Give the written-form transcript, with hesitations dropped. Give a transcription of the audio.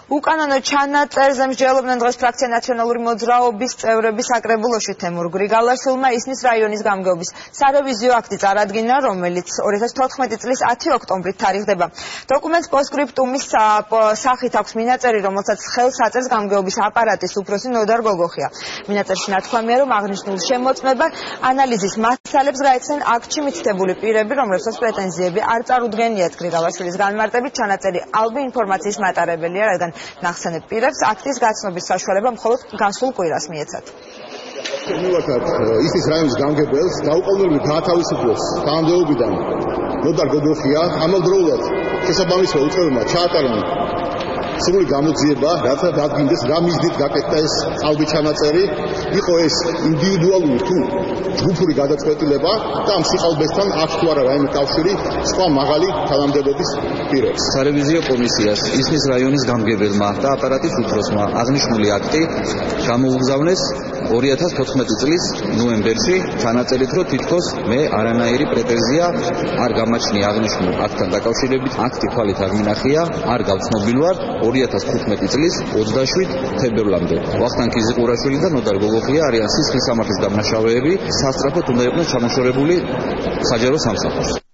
უკანონო ჩანაწერზე მსჯელობდნენ დღეს ფრაქცია ნაციონალური მოძრაობის წევრები საკრებულოში. თემურ გრიგალაშვილმა ისნის რაიონის გამგეობის სარევიზიო აქტი წარადგინა, რომელიც 2014 წლის 10 ოქტომბრით თარიღდება. დოკუმენტს პოსტსკრიპტუმის სახით აქვს მინაწერი, რომელსაც ხელს აწერს გამგეობის აპარატის უფროსი ნოდარ გოგოხია. მინაწერში ნათქვამია, რომ აღნიშნულ შემოწმება ანალიზის მასალებს გაეცნენ აქტში მითითებული პირები, რომლებსაც პრეტენზიები არ წარუდგენიათ. გრიგალაშვილის განმარტებით ჩანაწერი ალბი ინფორმაციის მატარებელია, რადგან ნახსენებ პირებს აქტის გაცნობის საშუალება მხოლოდ გასულ კვირას მიეცათ. მივაკართ ისნის რაიონის გამგებელს დაუყოვნებლივ გაათავისუფლოს თანამდებობიდან ნოდარ გოგოხია, ამავდროულად შესაბამისმა უწყებებმა ჩაატარონ სრული გამოძიება, რათა დადგინდეს რა მიზნით გაკეთდა ეს ალბი ჩანაწერი, იყო ეს ინდივიდუალური თუ ჯგუფური გადაწყვეტილება და ამ სიყალბესთან აქვს თუ არა რაიმე კავშირი სხვა მაღალი თანამდებობის პირებს. სარევიზიო კომისიას ისნის რაიონის გამგებელმა და აპარატის უფროსმა აღნიშნული აქტი გამოუგზავნეს 2014 წლის ნოემბერში, ჩანაწერით, რომ თითქოს მე არანაირი პრეტენზია არ გამაჩნია აღნიშნულ აქტთან დაკავშირებით. აქტი თვალით არ მინახია, არ გავცნობილ ვარ 2015 წლის 27 თებერვლამდე. ვახტანგ კიზიყურაშვილი და ნოდარ გოგოხია არიან სისხლის სამართლის დამნაშავეები, სასწრაფოდ უნდა იყვნენ ჩამოშორებული საჯარო სამსახურს.